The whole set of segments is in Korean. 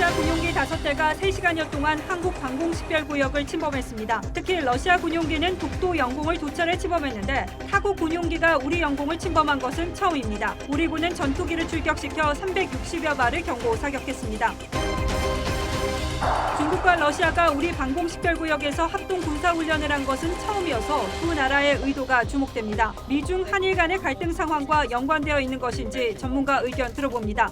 러시아 군용기 5대가 3시간여 동안 한국 방공식별구역을 침범했습니다. 특히 러시아 군용기는 독도 영공을 도찰해 침범했는데 타국 군용기가 우리 영공을 침범한 것은 처음입니다. 우리 군은 전투기를 출격시켜 360여 발을 경고 사격했습니다. 중국과 러시아가 우리 방공식별구역에서 합동 군사훈련을 한 것은 처음이어서 두 나라의 의도가 주목됩니다. 미중 한일 간의 갈등 상황과 연관되어 있는 것인지 전문가 의견 들어봅니다.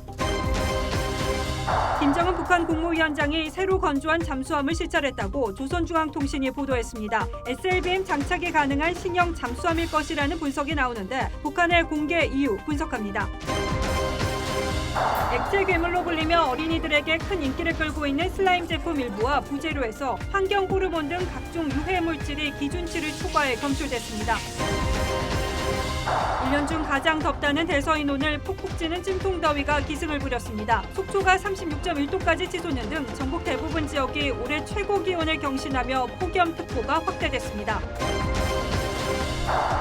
김정은 북한 국무위원장이 새로 건조한 잠수함을 실찰했다고 조선중앙통신이 보도했습니다. SLBM 장착이 가능한 신형 잠수함일 것이라는 분석이 나오는데 북한의 공개 이유 분석합니다. 액체 괴물로 불리며 어린이들에게 큰 인기를 끌고 있는 슬라임 제품 일부와 부재료에서 환경 호르몬 등 각종 유해 물질이 기준치를 초과해 검출됐습니다. 1년 중 가장 덥다는 대서인 오늘 푹푹 찌는 찜통더위가 기승을 부렸습니다. 속초가 36.1도까지 치솟는 등 전국 대부분 지역이 올해 최고 기온을 경신하며 폭염특보가 확대됐습니다.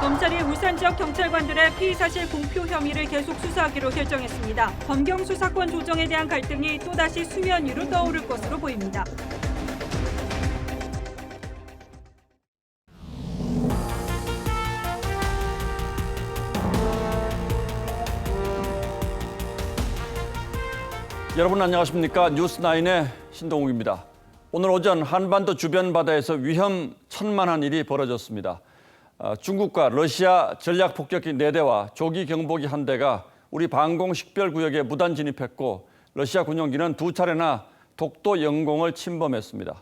검찰이 울산 지역 경찰관들의 피의사실 공표 혐의를 계속 수사하기로 결정했습니다. 검경 수사권 조정에 대한 갈등이 또다시 수면 위로 떠오를 것으로 보입니다. 여러분 안녕하십니까? 뉴스9의 신동욱입니다. 오늘 오전 한반도 주변 바다에서 위험천만한 일이 벌어졌습니다. 중국과 러시아 전략폭격기 4대와 조기 경보기 1대가 우리 방공식별구역에 무단 진입했고 러시아 군용기는 2차례나 독도 영공을 침범했습니다.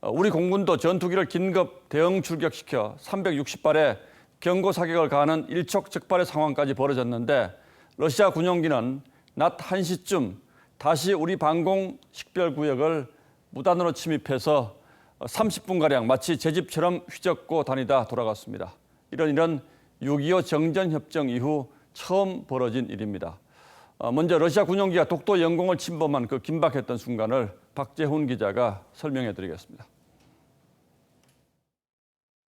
우리 공군도 전투기를 긴급 대응 출격시켜 360발의 경고 사격을 가하는 일촉즉발의 상황까지 벌어졌는데 러시아 군용기는 낮 1시쯤 다시 우리 방공식별구역을 무단으로 침입해서 30분가량 마치 제 집처럼 휘젓고 다니다 돌아갔습니다. 이런 일은 6.25 정전협정 이후 처음 벌어진 일입니다. 먼저 러시아 군용기가 독도 영공을 침범한 그 긴박했던 순간을 박재훈 기자가 설명해 드리겠습니다.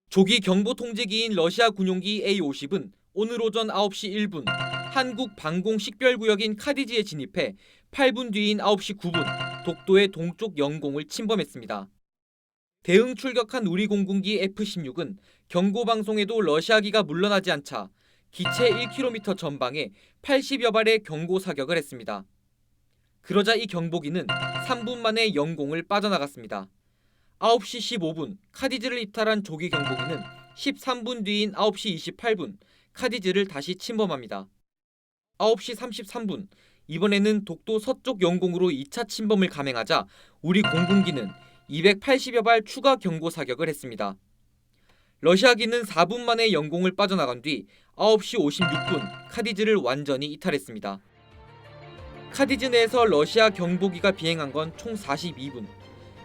조기 경보 통제기인 러시아 군용기 A-50은 오늘 오전 9시 1분 한국 방공식별구역인 카디지에 진입해 8분 뒤인 9시 9분 독도의 동쪽 영공을 침범했습니다. 대응 출격한 우리 공군기 F-16은 경고 방송에도 러시아기가 물러나지 않자 기체 1km 전방에 80여 발의 경고 사격을 했습니다. 그러자 이 경보기는 3분 만에 영공을 빠져나갔습니다. 9시 15분 카디즈를 이탈한 조기 경보기는 13분 뒤인 9시 28분 카디즈를 다시 침범합니다. 9시 33분 이번에는 독도 서쪽 영공으로 2차 침범을 감행하자 우리 공군기는 280여 발 추가 경고 사격을 했습니다. 러시아기는 4분 만에 영공을 빠져나간 뒤 9시 56분 카디즈를 완전히 이탈했습니다. 카디즈 내에서 러시아 경보기가 비행한 건 총 42분.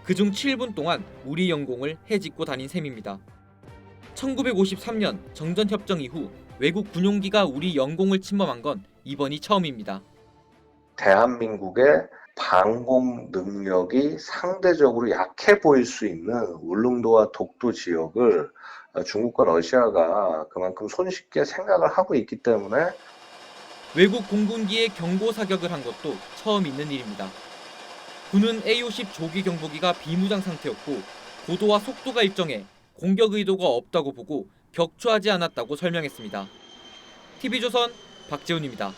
그중 7분 동안 우리 영공을 헤집고 다닌 셈입니다. 1953년 정전협정 이후 외국 군용기가 우리 영공을 침범한 건 이번이 처음입니다. 대한민국의 방공 능력이 상대적으로 약해 보일 수 있는 울릉도와 독도 지역을 중국과 러시아가 그만큼 손쉽게 생각을 하고 있기 때문에 외국 공군기에 경고 사격을 한 것도 처음 있는 일입니다. 군은 A-50 조기 경보기가 비무장 상태였고 고도와 속도가 일정해 공격 의도가 없다고 보고 격추하지 않았다고 설명했습니다. TV조선 박재훈입니다.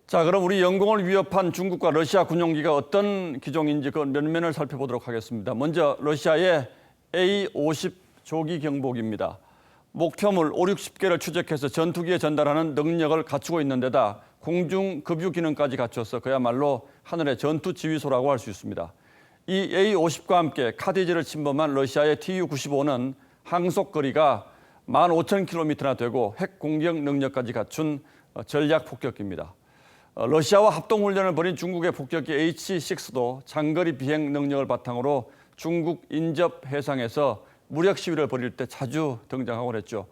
자, 그럼 우리 영공을 위협한 중국과 러시아 군용기가 어떤 기종인지 그 면면을 살펴보도록 하겠습니다. 먼저 러시아의 A-50 조기 경보기입니다. 목표물 5, 60개를 추적해서 전투기에 전달하는 능력을 갖추고 있는 데다 공중 급유 기능까지 갖춰서 그야말로 하늘의 전투 지휘소라고 할 수 있습니다. 이 A-50과 함께 카디즈를 침범한 러시아의 Tu-95는 항속 거리가 15,000km나 되고 핵 공격 능력까지 갖춘 전략 폭격기입니다. 러시아와 합동훈련을 벌인 중국의 폭격기 H-6도 장거리 비행 능력을 바탕으로 중국 인접 해상에서 무력 시위를 벌일 때 자주 등장하곤 했죠.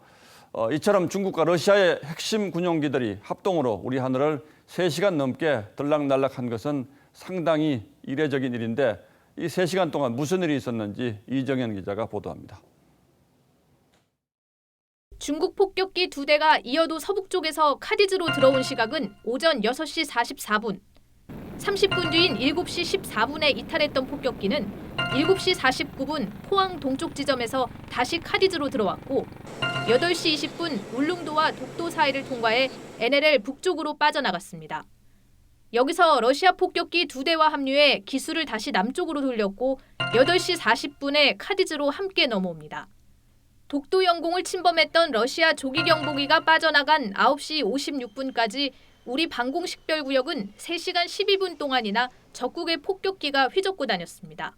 이처럼 중국과 러시아의 핵심 군용기들이 합동으로 우리 하늘을 3시간 넘게 들락날락한 것은 상당히 이례적인 일인데 이 3시간 동안 무슨 일이 있었는지 이정현 기자가 보도합니다. 중국 폭격기 2대가 이어도 서북쪽에서 카디즈로 들어온 시각은 오전 6시 44분. 30분 뒤인 7시 14분에 이탈했던 폭격기는 7시 49분 포항 동쪽 지점에서 다시 카디즈로 들어왔고 8시 20분 울릉도와 독도 사이를 통과해 NLL 북쪽으로 빠져나갔습니다. 여기서 러시아 폭격기 2대와 합류해 기수를 다시 남쪽으로 돌렸고 8시 40분에 카디즈로 함께 넘어옵니다. 독도 영공을 침범했던 러시아 조기 경보기가 빠져나간 9시 56분까지 우리 방공 식별구역은 3시간 12분 동안이나 적국의 폭격기가 휘젓고 다녔습니다.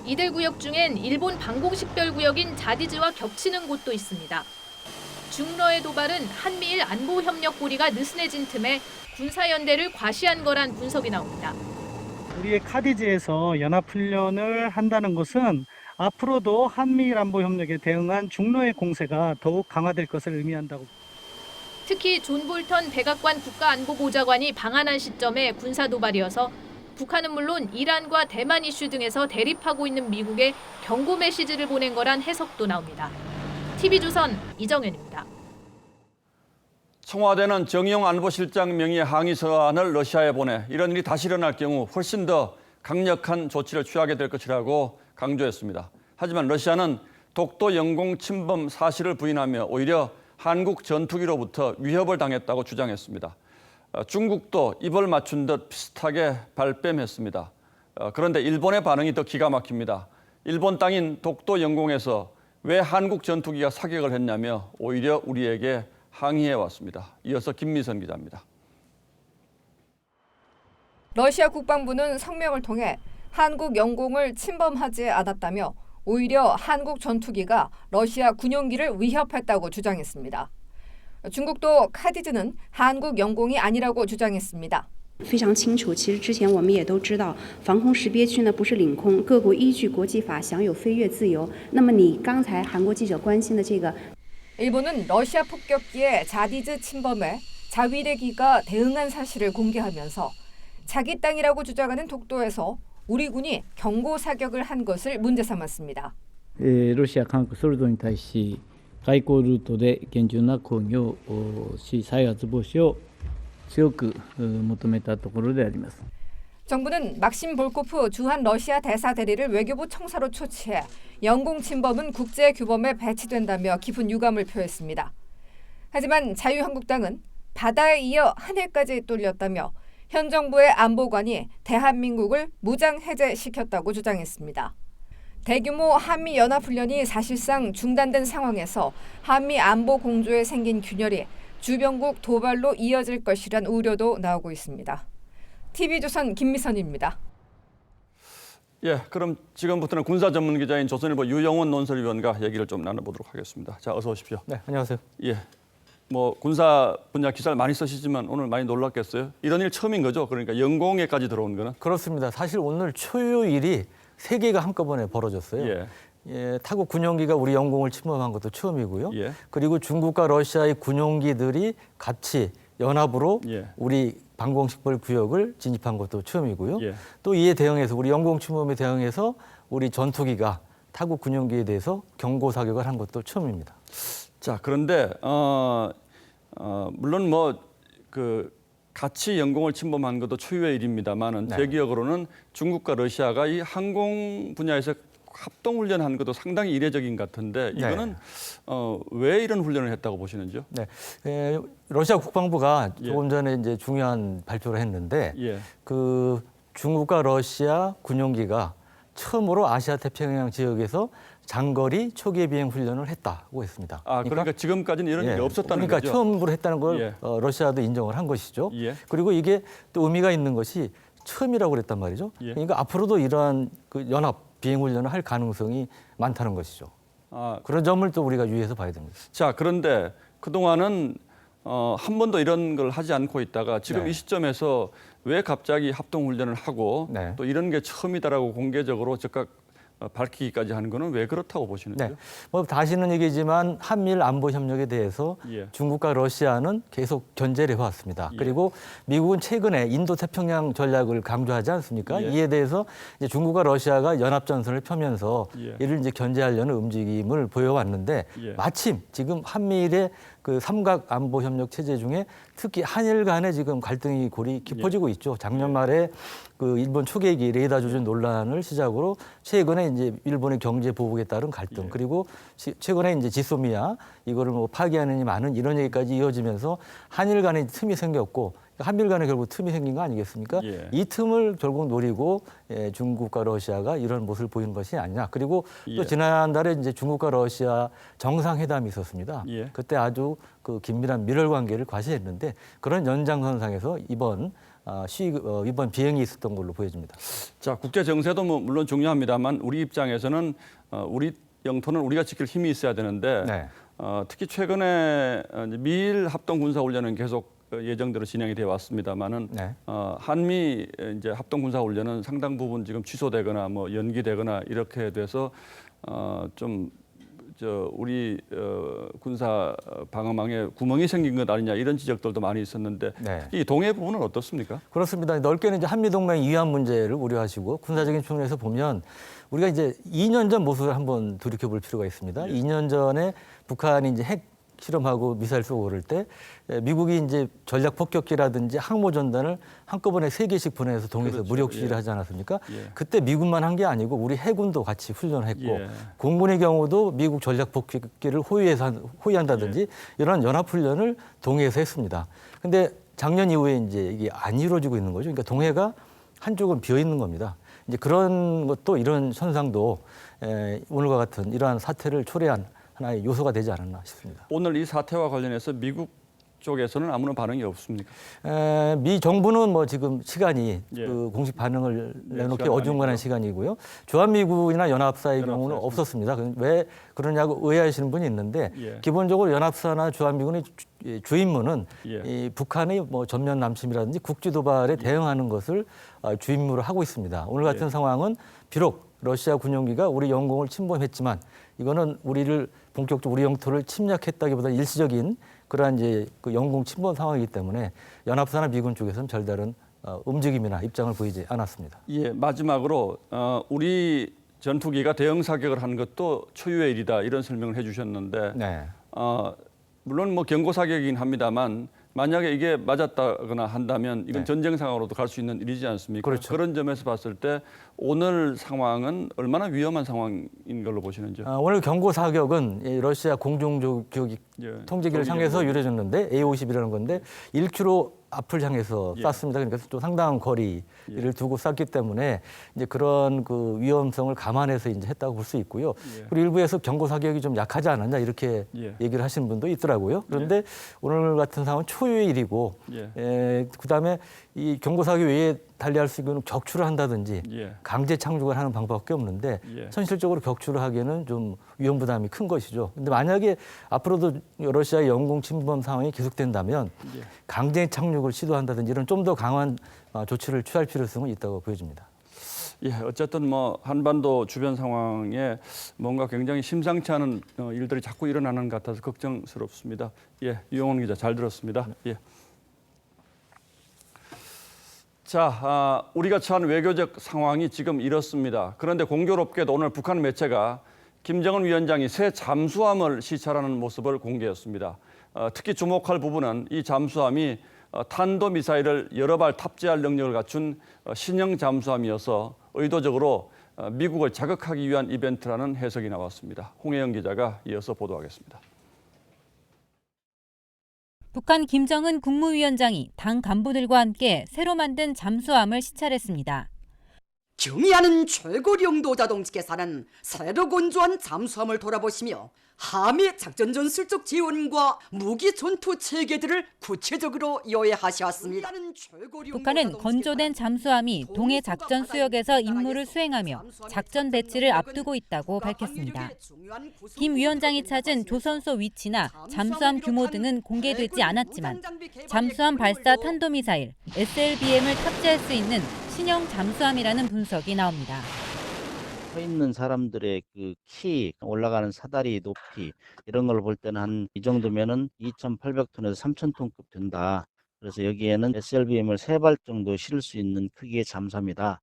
이들 구역 중엔 일본 방공 식별구역인 자디즈와 겹치는 곳도 있습니다. 중러의 도발은 한미일 안보협력 고리가 느슨해진 틈에 군사연대를 과시한 거란 분석이 나옵니다. 우리의 카디즈에서 연합훈련을 한다는 것은 앞으로도 한미일 안보협력에 대응한 중로의 공세가 더욱 강화될 것을 의미한다고. 특히 존 볼턴 백악관 국가안보보좌관이 방한한 시점에 군사 도발이어서 북한은 물론 이란과 대만 이슈 등에서 대립하고 있는 미국에 경고 메시지를 보낸 거란 해석도 나옵니다. TV조선 이정현입니다. 청와대는 정의용 안보실장 명의의 항의 서한을 러시아에 보내 이런 일이 다시 일어날 경우 훨씬 더 강력한 조치를 취하게 될 것이라고 강조했습니다. 하지만 러시아는 독도 영공 침범 사실을 부인하며 오히려 한국 전투기로부터 위협을 당했다고 주장했습니다. 중국도 입을 맞춘 듯 비슷하게 발뺌했습니다. 그런데 일본의 반응이 더 기가 막힙니다. 일본 땅인 독도 영공에서 왜 한국 전투기가 사격을 했냐며 오히려 우리에게 항의해 왔습니다. 이어서 김미선 기자입니다. 러시아 국방부는 성명을 통해 한국 영공을 침범하지 않았다며 오히려 한국 전투기가 러시아 군용기를 위협했다고 주장했습니다. 중국도 카디즈는 한국 영공이 아니라고 주장했습니다. 非常清楚，其实之前我们也都知道，防空识别区呢不是领空，各国依据国际法享有飞越自由。那么你刚才韩国记者关心的这个， 일본은 러시아 폭격기의 자디즈 침범에 자위대기가 대응한 사실을 공개하면서 자기 땅이라고 주장하는 독도에서 우리軍경고 사격을 한 것을 문제 삼았습니다. ロシア、韓国、ソルトに対し外交ルートで厳重な抗議をし、再発防止を強く求めたところであります。 정부는 막심 볼코프 주한 러시아 대사 대리를 외교부 청사로 초치해 영공 침범은 국제 규범에 배치된다며 깊은 유감을 표했습니다. 하지만 자유한국당은 바다에 이어 하늘까지 뚫렸다며 현 정부의 안보관이 대한민국을 무장 해제시켰다고 주장했습니다. 대규모 한미 연합훈련이 사실상 중단된 상황에서 한미 안보 공조에 생긴 균열이 주변국 도발로 이어질 것이란 우려도 나오고 있습니다. TV조선 김미선입니다. 예, 그럼 지금부터는 군사 전문 기자인 조선일보 유영원 논설위원과 얘기를 좀 나눠보도록 하겠습니다. 자, 어서 오십시오. 네, 안녕하세요. 예, 뭐 군사 분야 기사를 많이 쓰시지만 오늘 많이 놀랐겠어요? 이런 일 처음인 거죠? 그러니까 영공에까지 들어온 거는? 그렇습니다. 사실 오늘 초유일이 3개가 한꺼번에 벌어졌어요. 예. 예, 타국 군용기가 우리 영공을 침범한 것도 처음이고요. 예. 그리고 중국과 러시아의 군용기들이 같이 연합으로 예. 우리 방공식별 구역을 진입한 것도 처음이고요. 예. 또 이에 대응해서 우리 영공 침범에 대응해서 우리 전투기가 타국 군용기에 대해서 경고 사격을 한 것도 처음입니다. 자, 그런데 물론 뭐 같이 영공을 침범한 것도 초유의 일입니다만은 제 기억으로는 중국과 러시아가 이 항공 분야에서 합동훈련한 것도 상당히 이례적인 것 같은데 이거는 왜 이런 훈련을 했다고 보시는지요? 네, 러시아 국방부가 예. 조금 전에 이제 중요한 발표를 했는데 예. 그 중국과 러시아 군용기가 처음으로 아시아 태평양 지역에서 장거리 초계 비행 훈련을 했다고 했습니다. 아, 그러니까 지금까지는 이런 일이 없었다는 그러니까 거죠? 처음으로 했다는 걸 예. 러시아도 인정을 한 것이죠. 예. 그리고 이게 또 의미가 있는 것이 처음이라고 그랬단 말이죠. 예. 그러니까 앞으로도 이러한 그 연합 비행 훈련을 할 가능성이 많다는 것이죠. 아, 그런 점을 또 우리가 유의해서 봐야 됩니다. 자, 그런데 그동안은 한 번도 이런 걸 하지 않고 있다가 지금 네. 이 시점에서 왜 갑자기 합동훈련을 하고 네. 또 이런 게 처음이다라고 공개적으로 즉각 밝히기까지 하는 거는 왜 그렇다고 보시는지요? 네. 뭐 다시는 얘기지만 한미일 안보 협력에 대해서 예. 중국과 러시아는 계속 견제를 해왔습니다. 예. 그리고 미국은 최근에 인도 태평양 전략을 강조하지 않습니까? 예. 이에 대해서 이제 중국과 러시아가 연합 전선을 펴면서 예. 이를 이제 견제하려는 움직임을 보여왔는데 예. 마침 지금 한미일의 그 삼각 안보 협력 체제 중에 특히 한일 간의 지금 갈등이 골이 깊어지고 있죠. 작년 말에 그 일본 초계기 레이더 조준 논란을 시작으로 최근에 이제 일본의 경제 보복에 따른 갈등 그리고 최근에 이제 지소미아 이거를 뭐 파기하느니 많은 이런 얘기까지 이어지면서 한일 간의 틈이 생겼고 한일 간에 결국 틈이 생긴 거 아니겠습니까? 이 틈을 결국 노리고 중국과 러시아가 이런 모습을 보이는 것이 아니냐. 그리고 또 지난달에 이제 중국과 러시아 정상회담이 있었습니다. 그때 아주 그 긴밀한 밀월 관계를 과시했는데 그런 연장선상에서 이번 비행이 있었던 걸로 보여집니다. 자, 국제 정세도 뭐 물론 중요합니다만 우리 입장에서는 우리 영토는 우리가 지킬 힘이 있어야 되는데 특히 최근에 미일 합동 군사 훈련은 계속 예정대로 진행이 되어 왔습니다만은 한미 이제 합동 군사 훈련은 상당 부분 지금 취소되거나 뭐 연기되거나 이렇게 돼서 좀 우리 군사 방어망에 구멍이 생긴 것 아니냐 이런 지적들도 많이 있었는데 이 동해 부분은 어떻습니까? 그렇습니다. 넓게는 이제 한미 동맹 위안 문제를 우려하시고 군사적인 측면에서 보면 우리가 이제 2년 전 모습을 한번 돌이켜 볼 필요가 있습니다. 2년 전에 북한이 이제 핵 실험하고 미사일 쏘고 그럴 때 미국이 이제 전략 폭격기라든지 항모 전단을 한꺼번에 3개씩 보내서 동해에서 무력 시위를 하지 않았습니까? 그때 미군만 한 게 아니고 우리 해군도 같이 훈련했고 공군의 경우도 미국 전략 폭격기를 호위한다든지 이런 연합 훈련을 동해에서 했습니다. 근데 작년 이후에 이제 이게 안 이루어지고 있는 거죠. 그러니까 동해가 한쪽은 비어 있는 겁니다. 이제 그런 것도 이런 현상도 오늘과 같은 이러한 사태를 초래한 하나의 요소가 되지 않았나 싶습니다. 오늘 이 사태와 관련해서 미국 쪽에서는 아무런 반응이 없습니까? 미 정부는 뭐 지금 시간이 그 공식 반응을 내놓기 어중간한 시간이고요. 주한미군이나 연합사의 경우는 없었습니다. 왜 그러냐고 의아하시는 분이 있는데 기본적으로 연합사나 주한미군의 주임무는 이 북한의 뭐 전면 남침이라든지 국지 도발에 대응하는 것을 주임무로 하고 있습니다. 오늘 같은 상황은 비록 러시아 군용기가 우리 영공을 침범했지만 이거는 우리를 본격적으로 우리 영토를 침략했다기보다 일시적인 그러한 이제 그 영공 침범 상황이기 때문에 연합사나 미군 쪽에서는 별다른 움직임이나 입장을 보이지 않았습니다. 마지막으로 우리 전투기가 대응 사격을 한 것도 초유의 일이다 이런 설명을 해주셨는데 물론 뭐 경고 사격이긴 합니다만 만약에 이게 맞았다거나 한다면 이건 전쟁 상황으로도 갈 수 있는 일이지 않습니까? 그렇죠. 그런 점에서 봤을 때 오늘 상황은 얼마나 위험한 상황인 걸로 보시는지요? 오늘 경고 사격은 러시아 공중조기 통제기를 향해서 이루어졌는데 A-50이라는 건데 1km 앞을 향해서 쐈습니다. 그러니까 또 상당한 거리를 두고 쐈기 때문에 이제 그런 그 위험성을 감안해서 이제 했다고 볼 수 있고요. 그리고 일부에서 경고 사격이 좀 약하지 않았냐 이렇게 얘기를 하시는 분도 있더라고요. 그런데 오늘 같은 상황은 초유의 일이고, 그다음에 이 경고 사격 외에 달리할 수 있는 격추를 한다든지 강제 착륙을 하는 방법밖에 없는데 현실적으로 격추를 하기에는 좀 위험 부담이 큰 것이죠. 근데 만약에 앞으로도 러시아의 영공 침범 상황이 계속된다면 강제 착륙을 시도한다든지 이런 좀 더 강한 조치를 취할 필요성은 있다고 보여집니다. 어쨌든 뭐 한반도 주변 상황에 뭔가 굉장히 심상치 않은 일들이 자꾸 일어나는 것 같아서 걱정스럽습니다. 유영원 기자 잘 들었습니다. 자, 우리가 처한 외교적 상황이 지금 이렇습니다. 그런데 공교롭게도 오늘 북한 매체가 김정은 위원장이 새 잠수함을 시찰하는 모습을 공개했습니다. 특히 주목할 부분은 이 잠수함이 탄도미사일을 여러 발 탑재할 능력을 갖춘 신형 잠수함이어서 의도적으로 미국을 자극하기 위한 이벤트라는 해석이 나왔습니다. 홍혜영 기자가 이어서 보도하겠습니다. 북한 김정은 국무위원장이 당 간부들과 함께 새로 만든 잠수함을 시찰했습니다. 경의하는 최고령도 자동측에서는 새로 건조한 잠수함을 돌아보시며 함의 작전 전술적 지원과 무기 전투 체계들을 구체적으로 요해하셨습니다. 북한은 건조된 잠수함이 동해 작전 수역에서 임무를 수행하며 작전 배치를 앞두고 있다고 밝혔습니다. 김 위원장이 찾은 조선소 위치나 잠수함 규모 등은 공개되지 않았지만 잠수함 발사 탄도미사일 SLBM을 탑재할 수 있는 신형 잠수함이라는 분석이 나옵니다. 서 있는 사람들의 그 키, 올라가는 사다리 높이 이런 걸 볼 때는 한 이 정도면은 2,800톤에서 3,000톤급 된다. 그래서 여기에는 SLBM을 3발 정도 실을 수 있는 크기의 잠수함이다.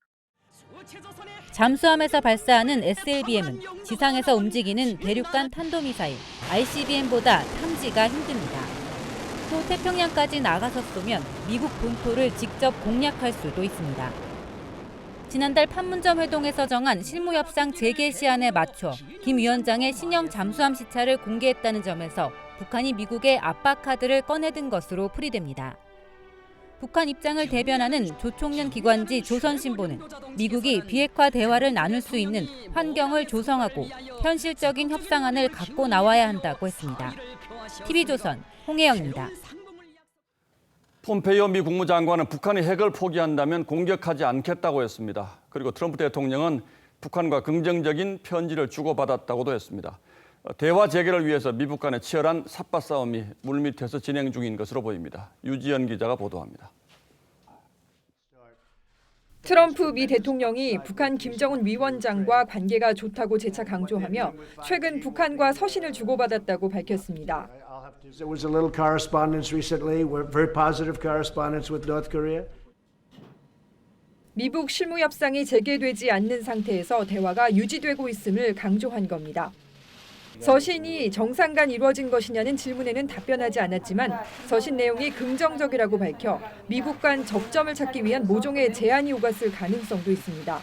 잠수함에서 발사하는 SLBM은 지상에서 움직이는 대륙간 탄도미사일 ICBM보다 탐지가 힘듭니다. 또 태평양까지 나가서 쏘면 미국 본토를 직접 공략할 수도 있습니다. 지난달 판문점 회동에서 정한 실무협상 재개 시한에 맞춰 김 위원장의 신형 잠수함 시차를 공개했다는 점에서 북한이 미국의 압박 카드를 꺼내든 것으로 풀이됩니다. 북한 입장을 대변하는 조총련 기관지 조선신보는 미국이 비핵화 대화를 나눌 수 있는 환경을 조성하고 현실적인 협상안을 갖고 나와야 한다고 했습니다. TV조선 홍혜영입니다. 폼페이오 미 국무장관은 북한이 핵을 포기한다면 공격하지 않겠다고 했습니다. 그리고 트럼프 대통령은 북한과 긍정적인 편지를 주고받았다고도 했습니다. 대화 재개를 위해서 미북 간의 치열한 삿바 싸움이 물밑에서 진행 중인 것으로 보입니다. 유지연 기자가 보도합니다. 트럼프 미 대통령이 북한 김정은 위원장과 관계가 좋다고 재차 강조하며 최근 북한과 서신을 주고받았다고 밝혔습니다. There was a little correspondence recently, very positive correspondence with North Korea. 미북 실무 협상이 재개되지 않는 상태에서 대화가 유지되고 있음을 강조한 겁니다. 서신이 정상 간 이루어진 것이냐는 질문에는 답변하지 않았지만 서신 내용이 긍정적이라고 밝혀 미국 간 접점을 찾기 위한 모종의 제안이 오갔을 가능성도 있습니다.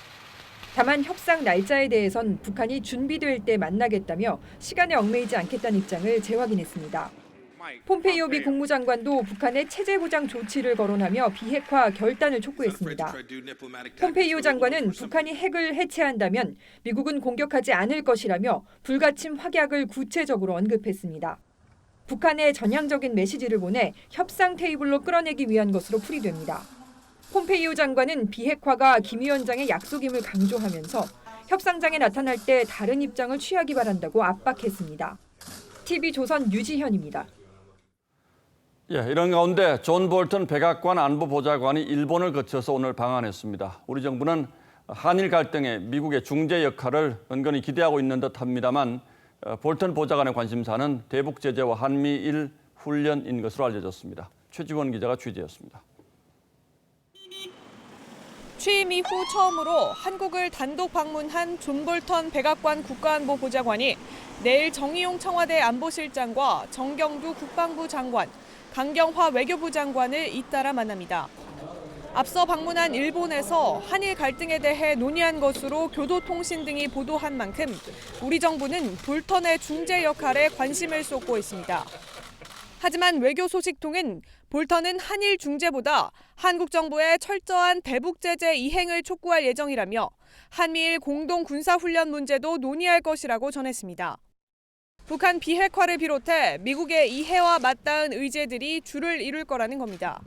다만 협상 날짜에 대해선 북한이 준비될 때 만나겠다며 시간에 얽매이지 않겠다는 입장을 재확인했습니다. 폼페이오 미 국무장관도 북한의 체제 보장 조치를 거론하며 비핵화 결단을 촉구했습니다. 폼페이오 장관은 북한이 핵을 해체한다면 미국은 공격하지 않을 것이라며 불가침 확약을 구체적으로 언급했습니다. 북한에 전향적인 메시지를 보내 협상 테이블로 끌어내기 위한 것으로 풀이됩니다. 폼페이오 장관은 비핵화가 김 위원장의 약속임을 강조하면서 협상장에 나타날 때 다른 입장을 취하기 바란다고 압박했습니다. TV조선 유지현입니다. 이런 가운데 존 볼턴 백악관 안보보좌관이 일본을 거쳐서 오늘 방한했습니다. 우리 정부는 한일 갈등에 미국의 중재 역할을 은근히 기대하고 있는 듯합니다만 볼턴 보좌관의 관심사는 대북 제재와 한미일 훈련인 것으로 알려졌습니다. 최지원 기자가 취재했습니다. 취임 이후 처음으로 한국을 단독 방문한 존 볼턴 백악관 국가안보보좌관이 내일 정의용 청와대 안보실장과 정경두 국방부 장관, 강경화 외교부 장관을 잇따라 만납니다. 앞서 방문한 일본에서 한일 갈등에 대해 논의한 것으로 교도통신 등이 보도한 만큼 우리 정부는 볼턴의 중재 역할에 관심을 쏟고 있습니다. 하지만 외교소식통은 볼턴은 한일 중재보다 한국 정부의 철저한 대북 제재 이행을 촉구할 예정이라며 한미일 공동 군사훈련 문제도 논의할 것이라고 전했습니다. 북한 비핵화를 비롯해 미국의 이해와 맞닿은 의제들이 줄을 이룰 거라는 겁니다.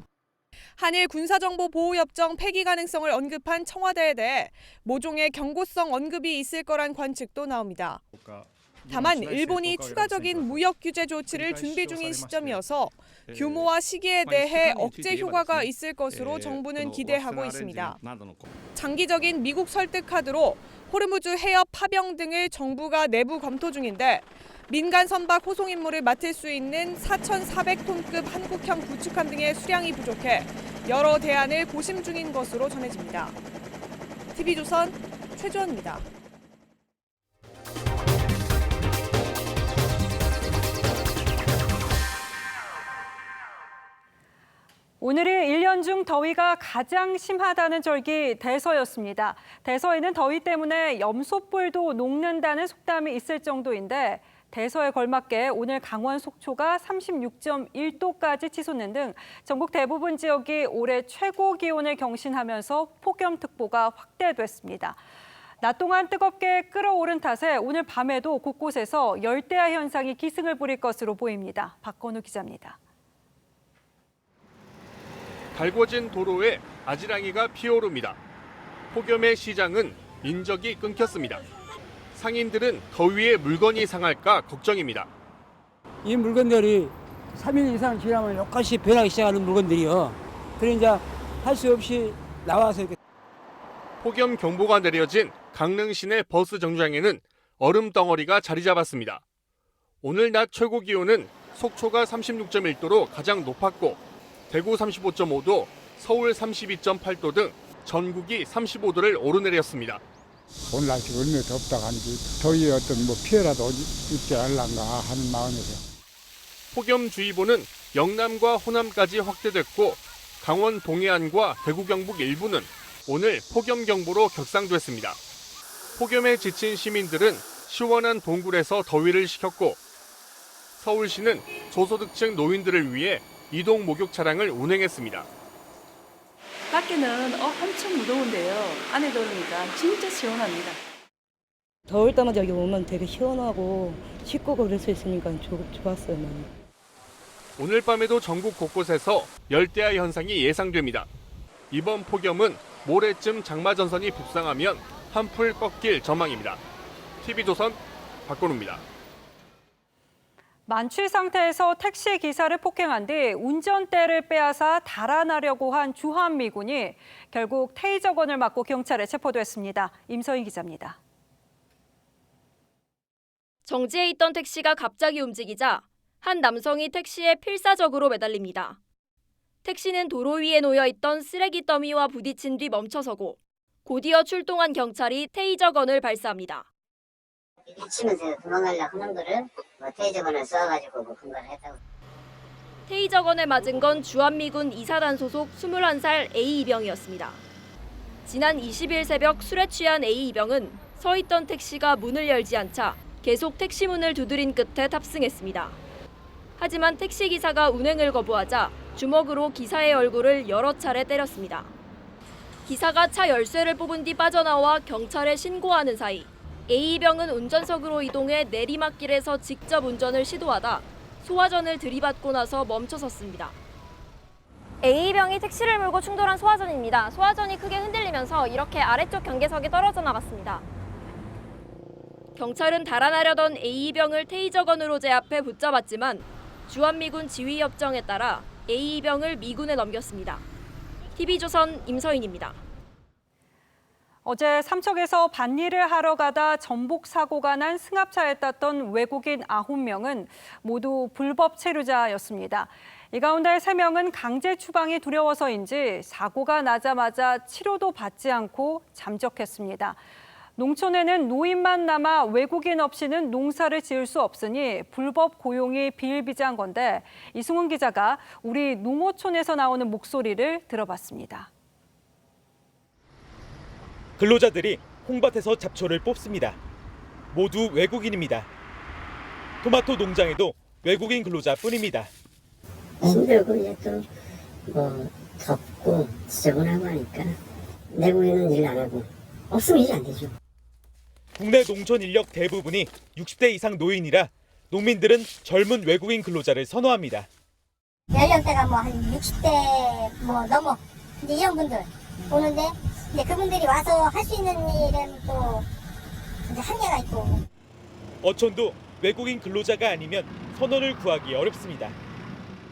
한일 군사정보보호협정 폐기 가능성을 언급한 청와대에 대해 모종의 경고성 언급이 있을 거란 관측도 나옵니다. 다만 일본이 추가적인 무역 규제 조치를 준비 중인 시점이어서 규모와 시기에 대해 억제 효과가 있을 것으로 정부는 기대하고 있습니다. 장기적인 미국 설득 카드로 호르무즈 해협 파병 등을 정부가 내부 검토 중인데 민간 선박 호송 임무를 맡을 수 있는 4,400톤급 한국형 구축함 등의 수량이 부족해 여러 대안을 고심 중인 것으로 전해집니다. TV조선 최주원입니다. 오늘이 1년 중 더위가 가장 심하다는 절기 대서였습니다. 대서에는 더위 때문에 염소뿔도 녹는다는 속담이 있을 정도인데 대서에 걸맞게 오늘 강원 속초가 36.1도까지 치솟는 등 전국 대부분 지역이 올해 최고 기온을 경신하면서 폭염특보가 확대됐습니다. 낮 동안 뜨겁게 끓어오른 탓에 오늘 밤에도 곳곳에서 열대야 현상이 기승을 부릴 것으로 보입니다. 박건우 기자입니다. 달궈진 도로에 아지랑이가 피어오릅니다. 폭염의 시장은 인적이 끊겼습니다. 상인들은 더위에 물건이 상할까 걱정입니다. 이 물건들이 3일 이상 지나면 여기까지 변하기 시작하는 물건들이요. 그러니까 할 수 없이 나와서 이렇게. 폭염 경보가 내려진 강릉 시내 버스 정류장에는 얼음 덩어리가 자리 잡았습니다. 오늘 낮 최고 기온은 속초가 36.1도로 가장 높았고 대구 35.5도, 서울 32.8도 등 전국이 35도를 오르내렸습니다. 오늘 날씨가 얼마나 덥다고 하는지 더위에 어떤 피해라도 입지 않을란가 하는 마음에서. 폭염주의보는 영남과 호남까지 확대됐고 강원 동해안과 대구 경북 일부는 오늘 폭염경보로 격상됐습니다. 폭염에 지친 시민들은 시원한 동굴에서 더위를 식혔고 서울시는 저소득층 노인들을 위해 이동 목욕 차량을 운행했습니다. 밖에는 엄청 무더운데요. 안에 들어오니까 진짜 시원합니다. 더울 때마다 여기 오면 되게 시원하고 씻고 그럴 수 있으니까 좋았어요. 많이. 오늘 밤에도 전국 곳곳에서 열대야 현상이 예상됩니다. 이번 폭염은 모레쯤 장마 전선이 북상하면 한풀 꺾일 전망입니다. TV조선 박건우입니다. 만취 상태에서 택시 기사를 폭행한 뒤 운전대를 빼앗아 달아나려고 한 주한미군이 결국 테이저건을 맞고 경찰에 체포됐습니다. 임서인 기자입니다. 정지해 있던 택시가 갑자기 움직이자 한 남성이 택시에 필사적으로 매달립니다. 택시는 도로 위에 놓여 있던 쓰레기 더미와 부딪힌 뒤 멈춰서고 곧이어 출동한 경찰이 테이저건을 발사합니다. 미치면서 도망가려고 하는 거를 테이저건을 쏴가지고 금발을 했다고. 테이저건을 맞은 건 주한미군 이사단 소속 21살 A 이병이었습니다. 지난 20일 새벽 술에 취한 A 이병은 서 있던 택시가 문을 열지 않자 계속 택시 문을 두드린 끝에 탑승했습니다. 하지만 택시기사가 운행을 거부하자 주먹으로 기사의 얼굴을 여러 차례 때렸습니다. 기사가 차 열쇠를 뽑은 뒤 빠져나와 경찰에 신고하는 사이 A병은 운전석으로 이동해 내리막길에서 직접 운전을 시도하다 소화전을 들이받고 나서 멈춰섰습니다. A병이 택시를 몰고 충돌한 소화전입니다. 소화전이 크게 흔들리면서 이렇게 아래쪽 경계석에 떨어져 나갔습니다. 경찰은 달아나려던 A병을 테이저건으로 제압해 붙잡았지만 주한미군 지휘협정에 따라 A병을 미군에 넘겼습니다. TV조선 임서인입니다. 어제 삼척에서 밭일을 하러 가다 전복 사고가 난 승합차에 탔던 외국인 9명은 모두 불법 체류자였습니다. 이 가운데 3명은 강제 추방이 두려워서인지 사고가 나자마자 치료도 받지 않고 잠적했습니다. 농촌에는 노인만 남아 외국인 없이는 농사를 지을 수 없으니 불법 고용이 비일비재한 건데 이승훈 기자가 우리 농어촌에서 나오는 목소리를 들어봤습니다. 근로자들이 홍밭에서 잡초를 뽑습니다. 모두 외국인입니다. 토마토 농장에도 외국인 근로자뿐입니다. 힘들고 이제 또 덥고 지저분하고 하니까 내국인은 일 안 하고 없으면 일이 안 되죠. 국내 농촌 인력 대부분이 60대 이상 노인이라 농민들은 젊은 외국인 근로자를 선호합니다. 연령대가 한 60대 넘어 이제 이런 분들 오는데 이제 그분들이 와서 할 수 있는 일은 또 이제 한계가 있고. 어촌도 외국인 근로자가 아니면 선원을 구하기 어렵습니다.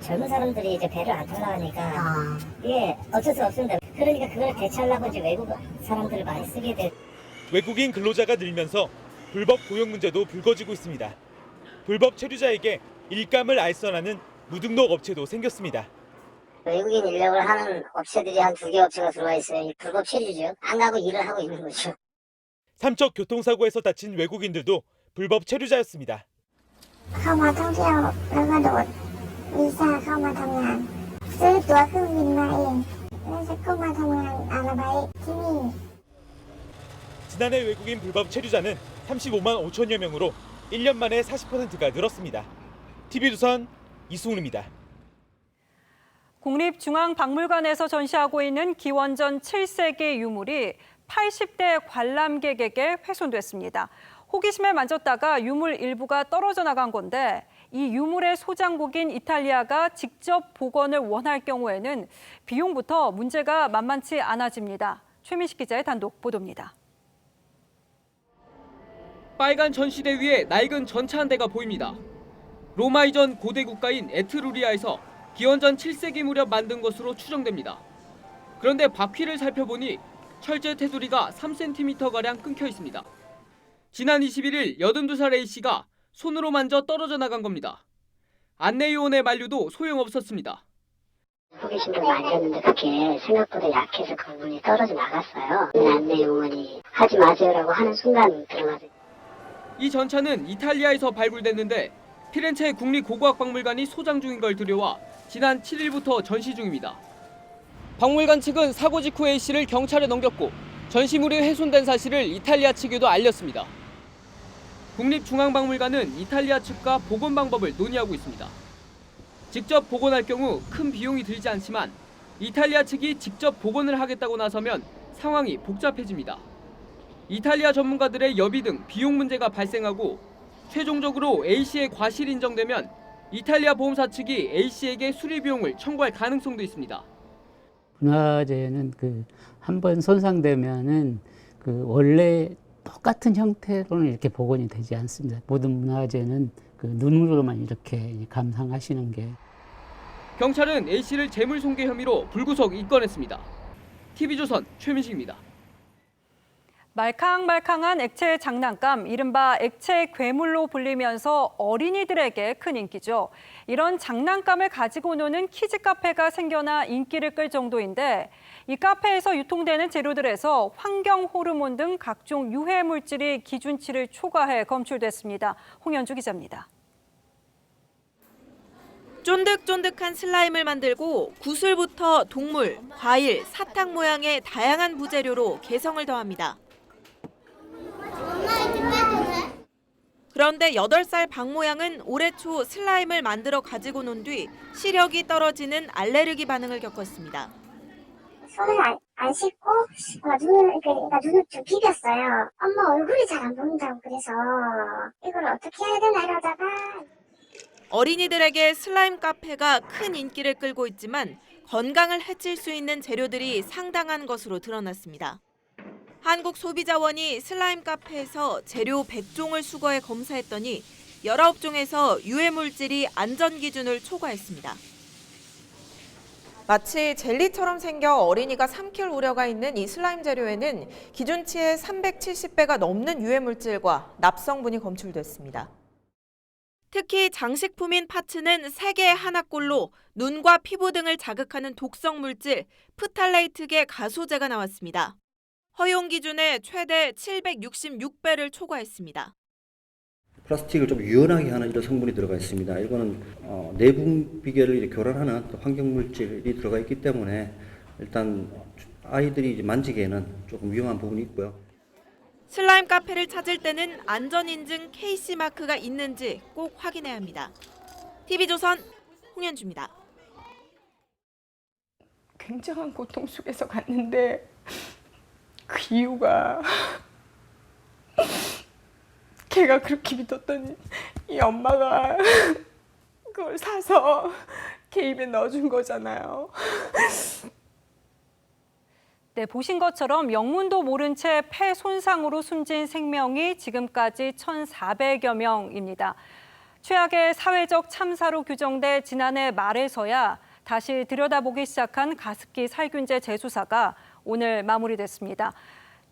젊은 사람들이 이제 배를 안 타려 하니까 이게 어쩔 수 없습니다. 그러니까 그걸 대체하려고 이제 외국 사람들을 많이 쓰게 돼. 외국인 근로자가 늘면서 불법 고용 문제도 불거지고 있습니다. 불법 체류자에게 일감을 알선하는 무등록 업체도 생겼습니다. 외국인 인력을 하는 업체들이 한 2개 업체가 들어와 있어요. 불법 체류죠. 안 가고 일을 하고 있는 거죠. 삼척 교통사고에서 다친 외국인들도 불법 체류자였습니다. เข้ามาท่องเที่ยวแล้วก็โดดวีซ่าเข้ามาทำงานซื้อตั๋วเครื่องบินมาเองแล้วก็มาทำงานอาราไบที่นี่ 지난해 외국인 불법 체류자는 35만 5천여 명으로 1년 만에 40%가 늘었습니다. TV조선 이승훈입니다. 국립중앙박물관에서 전시하고 있는 기원전 7세기 유물이 80대 관람객에게 훼손됐습니다. 호기심에 만졌다가 유물 일부가 떨어져 나간 건데 이 유물의 소장국인 이탈리아가 직접 복원을 원할 경우에는 비용부터 문제가 만만치 않아집니다. 최민식 기자의 단독 보도입니다. 빨간 전시대 위에 낡은 전차 한 대가 보입니다. 로마 이전 고대 국가인 에트루리아에서 기원전 7세기 무렵 만든 것으로 추정됩니다. 그런데 바퀴를 살펴보니 철제 테두리가 3cm가량 끊겨 있습니다. 지난 21일 82살 A씨가 손으로 만져 떨어져 나간 겁니다. 안내요원의 만류도 소용없었습니다. 호기심도 만졌는데 그게 생각보다 약해서 그 부분이 떨어져 나갔어요. 안내요원이 하지 마세요라고 하는 순간 들어가서. 이 전차는 이탈리아에서 발굴됐는데 피렌체 국립고고학박물관이 소장 중인 걸 들여와 지난 7일부터 전시 중입니다. 박물관 측은 사고 직후 A씨를 경찰에 넘겼고 전시물이 훼손된 사실을 이탈리아 측에도 알렸습니다. 국립중앙박물관은 이탈리아 측과 복원 방법을 논의하고 있습니다. 직접 복원할 경우 큰 비용이 들지 않지만 이탈리아 측이 직접 복원을 하겠다고 나서면 상황이 복잡해집니다. 이탈리아 전문가들의 여비 등 비용 문제가 발생하고 최종적으로 A씨의 과실이 인정되면 이탈리아 보험사 측이 A씨에게 수리 비용을 청구할 가능성도 있습니다. 문화재는 한 번 손상되면은 원래 똑같은 형태로는 이렇게 복원이 되지 않습니다. 모든 문화재는 눈으로만 이렇게 감상하시는 게. 경찰은 A씨를 재물손괴 혐의로 불구속 입건했습니다. TV조선 최민식입니다. 말캉말캉한 액체 장난감, 이른바 액체 괴물로 불리면서 어린이들에게 큰 인기죠. 이런 장난감을 가지고 노는 키즈 카페가 생겨나 인기를 끌 정도인데 이 카페에서 유통되는 재료들에서 환경 호르몬 등 각종 유해 물질이 기준치를 초과해 검출됐습니다. 홍현주 기자입니다. 쫀득쫀득한 슬라임을 만들고 구슬부터 동물, 과일, 사탕 모양의 다양한 부재료로 개성을 더합니다. 그런데 8살 박모양은 올해 초 슬라임을 만들어 가지고 논 뒤 시력이 떨어지는 알레르기 반응을 겪었습니다. 손을 안 씻고 눈을 좀 비볐어요. 엄마 얼굴이 잘 안 보인다고 그래서 이걸 어떻게 해야 되나 이러다가 어린이들에게 슬라임 카페가 큰 인기를 끌고 있지만 건강을 해칠 수 있는 재료들이 상당한 것으로 드러났습니다. 한국소비자원이 슬라임 카페에서 재료 100종을 수거해 검사했더니 19종에서 유해 물질이 안전 기준을 초과했습니다. 마치 젤리처럼 생겨 어린이가 삼킬 우려가 있는 이 슬라임 재료에는 기준치의 370배가 넘는 유해 물질과 납성분이 검출됐습니다. 특히 장식품인 파츠는 세계 하나꼴로 눈과 피부 등을 자극하는 독성 물질 프탈레이트계 가소제가 나왔습니다. 허용 기준의 최대 766배를 초과했습니다. 플라스틱을 좀 유연하게 하는 이런 성분이 들어가 있습니다. 이거는 내분 비계를 이렇게 교란하는 환경 물질이 들어가 있기 때문에 일단 아이들이 이제 만지기에는 조금 위험한 부분이 있고요. 슬라임 카페를 찾을 때는 안전인증 KC 마크가 있는지 꼭 확인해야 합니다. TV조선 홍현주입니다. 굉장한 고통 속에서 갔는데 그 이유가 걔가 그렇게 믿었더니 이 엄마가 그걸 사서 걔 입에 넣어준 거잖아요. 네, 보신 것처럼 영문도 모른 채 폐 손상으로 숨진 생명이 지금까지 1,400여 명입니다. 최악의 사회적 참사로 규정돼 지난해 말에서야 다시 들여다보기 시작한 가습기 살균제 재수사가 오늘 마무리됐습니다.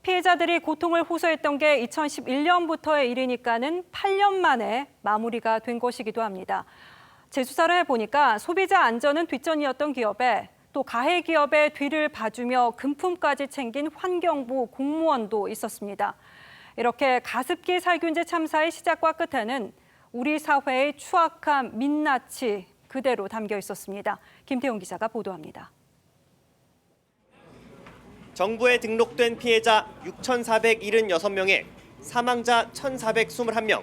피해자들이 고통을 호소했던 게 2011년부터의 일이니까는 8년 만에 마무리가 된 것이기도 합니다. 재수사를 해보니까 소비자 안전은 뒷전이었던 기업에 또 가해 기업의 뒤를 봐주며 금품까지 챙긴 환경부 공무원도 있었습니다. 이렇게 가습기 살균제 참사의 시작과 끝에는 우리 사회의 추악한 민낯이 그대로 담겨 있었습니다. 김태용 기자가 보도합니다. 정부에 등록된 피해자 6,476명에 사망자 1,421명.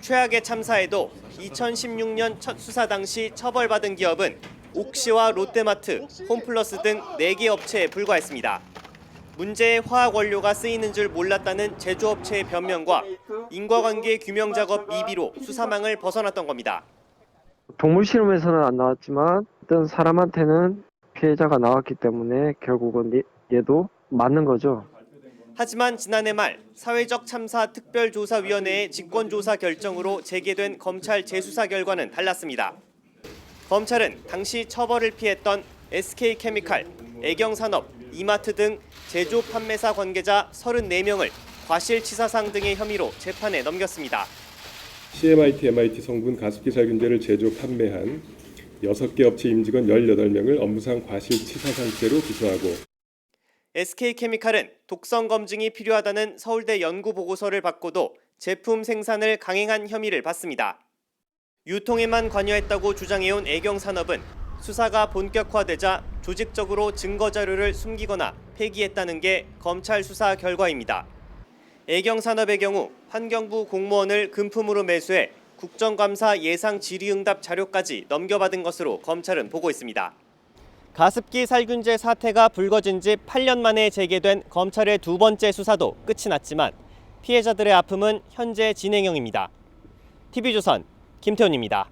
최악의 참사에도 2016년 첫 수사 당시 처벌받은 기업은 옥시와 롯데마트, 홈플러스 등 4개 업체에 불과했습니다. 문제에 화학 원료가 쓰이는 줄 몰랐다는 제조업체의 변명과 인과관계 규명 작업 미비로 수사망을 벗어났던 겁니다. 동물 실험에서는 안 나왔지만 어떤 사람한테는 피해자가 나왔기 때문에 결국은 얘도 맞는 거죠. 하지만 지난해 말 사회적 참사 특별조사위원회의 직권조사 결정으로 재개된 검찰 재수사 결과는 달랐습니다. 검찰은 당시 처벌을 피했던 SK케미칼, 애경산업, 이마트 등 제조 판매사 관계자 34명을 과실치사상 등의 혐의로 재판에 넘겼습니다. CMIT, MIT 성분 가습기 살균제를 제조 판매한 6개 업체 임직원 18명을 업무상 과실치사상죄로 기소하고 SK케미칼은 독성 검증이 필요하다는 서울대 연구 보고서를 받고도 제품 생산을 강행한 혐의를 받습니다. 유통에만 관여했다고 주장해온 애경산업은 수사가 본격화되자 조직적으로 증거 자료를 숨기거나 폐기했다는 게 검찰 수사 결과입니다. 애경산업의 경우 환경부 공무원을 금품으로 매수해 국정감사 예상 질의응답 자료까지 넘겨받은 것으로 검찰은 보고 있습니다. 가습기 살균제 사태가 불거진 지 8년 만에 재개된 검찰의 두 번째 수사도 끝이 났지만 피해자들의 아픔은 현재 진행형입니다. TV조선 김태훈입니다.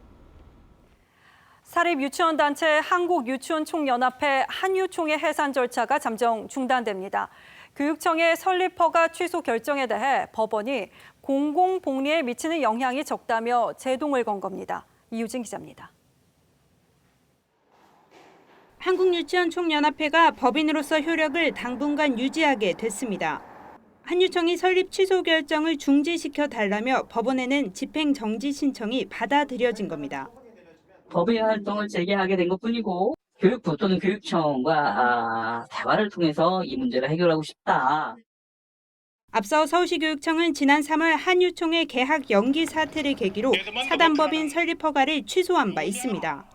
사립유치원단체 한국유치원총연합회 한유총의 해산 절차가 잠정 중단됩니다. 교육청의 설립허가 취소 결정에 대해 법원이 공공복리에 미치는 영향이 적다며 제동을 건 겁니다. 이유진 기자입니다. 한국유치원총연합회가 법인으로서 효력을 당분간 유지하게 됐습니다. 한유총이 설립 취소 결정을 중지시켜 달라며 법원에는 집행정지 신청이 받아들여진 겁니다. 법인 활동을 재개하게 된 것뿐이고 교육부 또는 교육청과 대화를 통해서 이 문제를 해결하고 싶다. 앞서 서울시교육청은 지난 3월 한유총의 개학 연기 사태를 계기로 사단법인 설립 허가를 취소한 바 있습니다.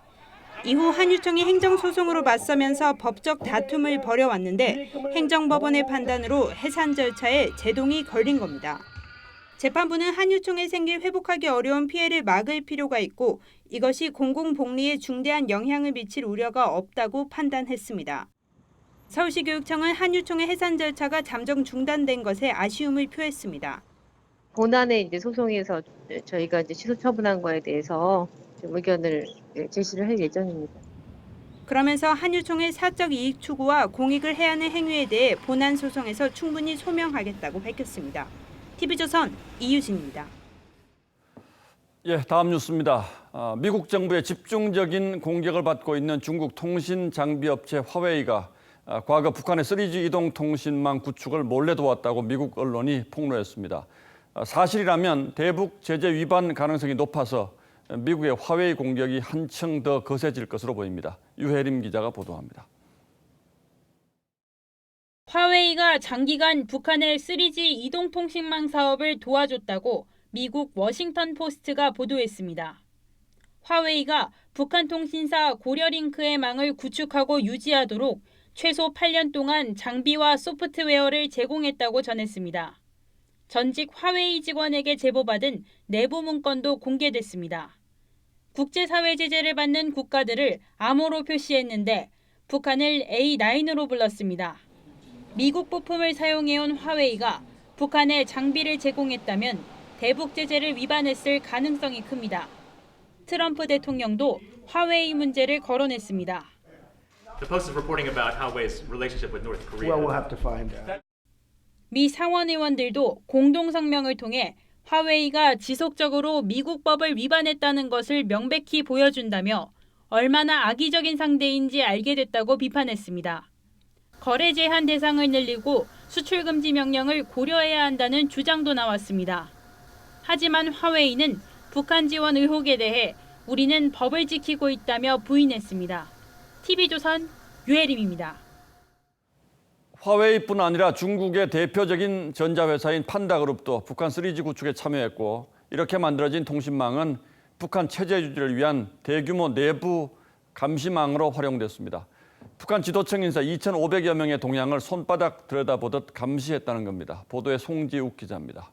이후 한유총이 행정소송으로 맞서면서 법적 다툼을 벌여왔는데 행정법원의 판단으로 해산 절차에 제동이 걸린 겁니다. 재판부는 한유총에 생길 회복하기 어려운 피해를 막을 필요가 있고 이것이 공공복리에 중대한 영향을 미칠 우려가 없다고 판단했습니다. 서울시교육청은 한유총의 해산 절차가 잠정 중단된 것에 아쉬움을 표했습니다. 본안의 소송에서 저희가 취소 처분한 거에 대해서 좀 의견을 제시를 할 예정입니다. 그러면서 한유총의 사적 이익 추구와 공익을 해하는 행위에 대해 본안 소송에서 충분히 소명하겠다고 밝혔습니다. TV조선 이유진입니다. 예, 다음 뉴스입니다. 미국 정부의 집중적인 공격을 받고 있는 중국 통신 장비 업체 화웨이가 과거 북한의 3G 이동통신망 구축을 몰래 도왔다고 미국 언론이 폭로했습니다. 사실이라면 대북 제재 위반 가능성이 높아서 미국의 화웨이 공격이 한층 더 거세질 것으로 보입니다. 유혜림 기자가 보도합니다. 화웨이가 장기간 북한의 3G 이동통신망 사업을 도와줬다고 미국 워싱턴 포스트가 보도했습니다. 화웨이가 북한 통신사 고려링크의 망을 구축하고 유지하도록 최소 8년 동안 장비와 소프트웨어를 제공했다고 전했습니다. 전직 화웨이 직원에게 제보받은 내부 문건도 공개됐습니다. 국제사회 제재를 받는 국가들을 암호로 표시했는데 북한을 A9으로 불렀습니다. 미국 부품을 사용해온 화웨이가 북한에 장비를 제공했다면 대북 제재를 위반했을 가능성이 큽니다. 트럼프 대통령도 화웨이 문제를 거론했습니다. The Post is reporting about Huawei's relationship with North Korea. Well, we'll have to find out. 미 상원 의원들도 공동 성명을 통해 화웨이가 지속적으로 미국 법을 위반했다는 것을 명백히 보여준다며 얼마나 악의적인 상대인지 알게 됐다고 비판했습니다. 거래 제한 대상을 늘리고 수출 금지 명령을 고려해야 한다는 주장도 나왔습니다. 하지만 화웨이는 북한 지원 의혹에 대해 우리는 법을 지키고 있다며 부인했습니다. TV조선 유혜림입니다. 화웨이뿐 아니라 중국의 대표적인 전자회사인 판다그룹도 북한 3G 구축에 참여했고 이렇게 만들어진 통신망은 북한 체제 유지를 위한 대규모 내부 감시망으로 활용됐습니다. 북한 지도층 인사 2,500여 명의 동향을 손바닥 들여다보듯 감시했다는 겁니다. 보도에 송지욱 기자입니다.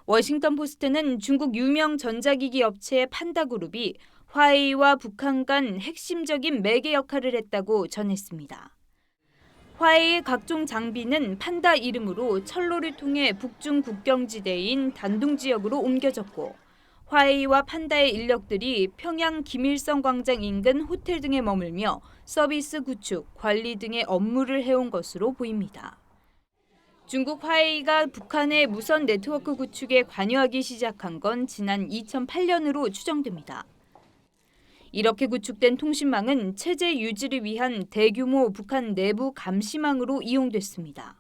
워싱턴 포스트는 중국 유명 전자기기 업체 판다그룹이 화웨이와 북한 간 핵심적인 매개 역할을 했다고 전했습니다. 화웨이의 각종 장비는 판다 이름으로 철로를 통해 북중 국경지대인 단둥 지역으로 옮겨졌고 화웨이와 판다의 인력들이 평양 김일성 광장 인근 호텔 등에 머물며 서비스 구축, 관리 등의 업무를 해온 것으로 보입니다. 중국 화웨이가 북한의 무선 네트워크 구축에 관여하기 시작한 건 지난 2008년으로 추정됩니다. 이렇게 구축된 통신망은 체제 유지를 위한 대규모 북한 내부 감시망으로 이용됐습니다.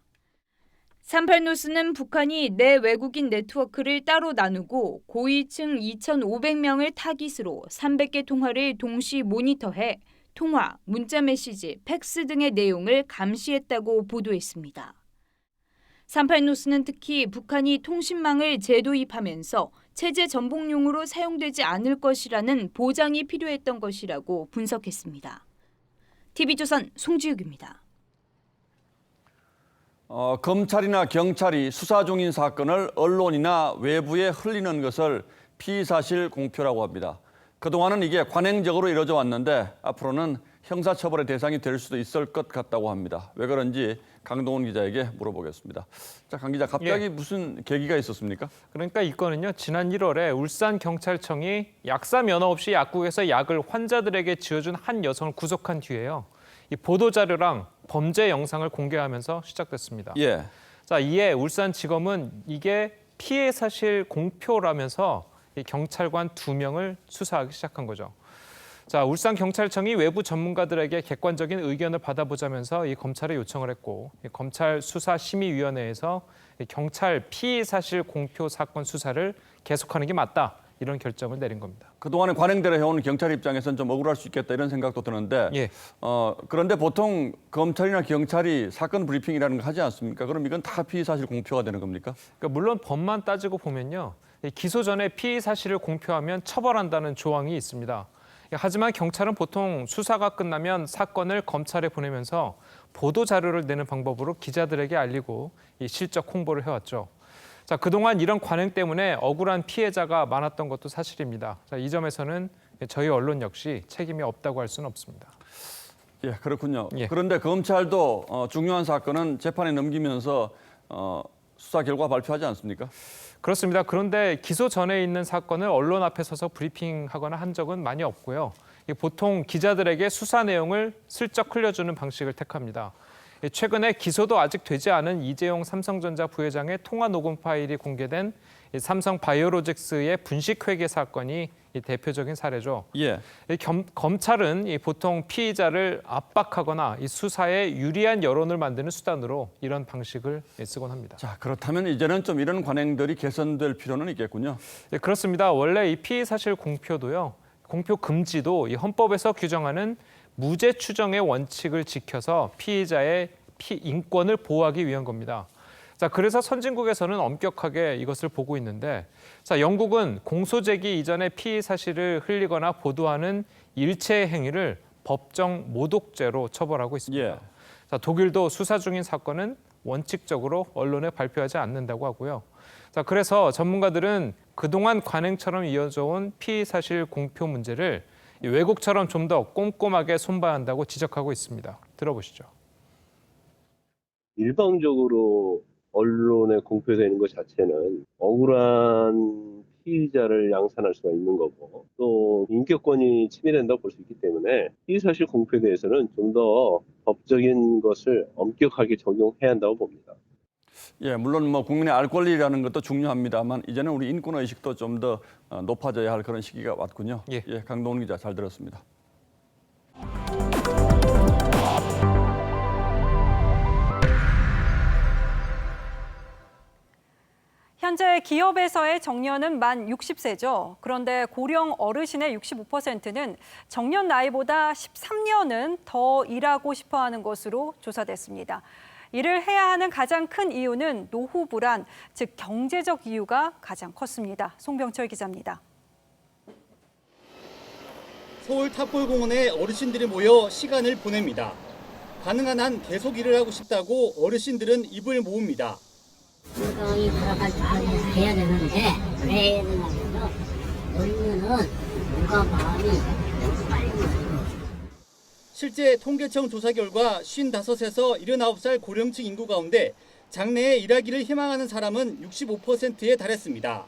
38노스는 북한이 내 외국인 네트워크를 따로 나누고 고위층 2,500명을 타깃으로 300개 통화를 동시 모니터해 통화, 문자 메시지, 팩스 등의 내용을 감시했다고 보도했습니다. 38노스는 특히 북한이 통신망을 재도입하면서 체제 전복용으로 사용되지 않을 것이라는 보장이 필요했던 것이라고 분석했습니다. TV조선 송지욱입니다. 검찰이나 경찰이 수사 중인 사건을 언론이나 외부에 흘리는 것을 피의사실 공표라고 합니다. 그동안은 이게 관행적으로 이루어져 왔는데 앞으로는 형사처벌의 대상이 될 수도 있을 것 같다고 합니다. 왜 그런지 강동원 기자에게 물어보겠습니다. 자, 강 기자, 갑자기 무슨 계기가 있었습니까? 그러니까 이 건은요, 지난 1월에 울산경찰청이 약사 면허 없이 약국에서 약을 환자들에게 지어준 한 여성을 구속한 뒤에요. 이 보도자료랑 범죄 영상을 공개하면서 시작됐습니다. 예. 자, 이에 울산지검은 이게 피해 사실 공표라면서 이 경찰관 2명을 수사하기 시작한 거죠. 자, 울산경찰청이 외부 전문가들에게 객관적인 의견을 받아보자면서 이 검찰에 요청을 했고, 이 검찰 수사심의위원회에서 이 경찰 피의 사실 공표 사건 수사를 계속하는 게 맞다, 이런 결정을 내린 겁니다. 그동안에 관행대로 해온 경찰 입장에서는 좀 억울할 수 있겠다 이런 생각도 드는데 예. 그런데 보통 검찰이나 경찰이 사건 브리핑이라는 거 하지 않습니까? 그럼 이건 다 피의 사실 공표가 되는 겁니까? 그러니까 물론 법만 따지고 보면요, 기소 전에 피의 사실을 공표하면 처벌한다는 조항이 있습니다. 하지만 경찰은 보통 수사가 끝나면 사건을 검찰에 보내면서 보도 자료를 내는 방법으로 기자들에게 알리고 이 실적 홍보를 해왔죠. 자, 그동안 이런 관행 때문에 억울한 피해자가 많았던 것도 사실입니다. 자, 이 점에서는 저희 언론 역시 책임이 없다고 할 수는 없습니다. 예, 그렇군요. 예. 그런데 검찰도 중요한 사건은 재판에 넘기면서 수사 결과 발표하지 않습니까? 그렇습니다. 그런데 기소 전에 있는 사건을 언론 앞에 서서 브리핑하거나 한 적은 많이 없고요. 보통 기자들에게 수사 내용을 슬쩍 흘려주는 방식을 택합니다. 최근에 기소도 아직 되지 않은 이재용 삼성전자 부회장의 통화 녹음 파일이 공개된 삼성 바이오로직스의 분식회계 사건이 대표적인 사례죠. 예. 검찰은 보통 피의자를 압박하거나 이 수사에 유리한 여론을 만드는 수단으로 이런 방식을 쓰곤 합니다. 자, 그렇다면 이제는 좀 이런 관행들이 개선될 필요는 있겠군요. 네, 그렇습니다. 원래 이 피의 사실 공표도요, 공표 금지도 이 헌법에서 규정하는 무죄 추정의 원칙을 지켜서 피의자의 인권을 보호하기 위한 겁니다. 자, 그래서 선진국에서는 엄격하게 이것을 보고 있는데, 자, 영국은 공소 제기 이전에 피의 사실을 흘리거나 보도하는 일체의 행위를 법정 모독죄로 처벌하고 있습니다. 예. 자, 독일도 수사 중인 사건은 원칙적으로 언론에 발표하지 않는다고 하고요. 자, 그래서 전문가들은 그동안 관행처럼 이어져 온 피의 사실 공표 문제를 외국처럼 좀 더 꼼꼼하게 손봐야 한다고 지적하고 있습니다. 들어보시죠. 일방적으로 언론에 공표되는 것 자체는 억울한 피의자를 양산할 수가 있는 거고 또 인격권이 침해된다고 볼 수 있기 때문에 피의사실 공표에 대해서는 좀 더 법적인 것을 엄격하게 적용해야 한다고 봅니다. 예, 물론 뭐 국민의 알 권리라는 것도 중요합니다만 이제는 우리 인권 의식도 좀 더 높아져야 할 그런 시기가 왔군요. 예, 강동원 기자 잘 들었습니다. 현재 기업에서의 정년은 만 60세죠. 그런데 고령 어르신의 65%는 정년 나이보다 13년은 더 일하고 싶어하는 것으로 조사됐습니다. 일을 해야 하는 가장 큰 이유는 노후 불안, 즉 경제적 이유가 가장 컸습니다. 송병철 기자입니다. 서울 탑골공원에 어르신들이 모여 시간을 보냅니다. 가능한 한 계속 일을 하고 싶다고 어르신들은 입을 모읍니다. 노동이 돌아가지고 해야 되는데 왜 해야 되냐면 우리는 누가 마음이 빨리 먹고 실제 통계청 조사 결과 55에서 79살 고령층 인구 가운데 장래에 일하기를 희망하는 사람은 65%에 달했습니다.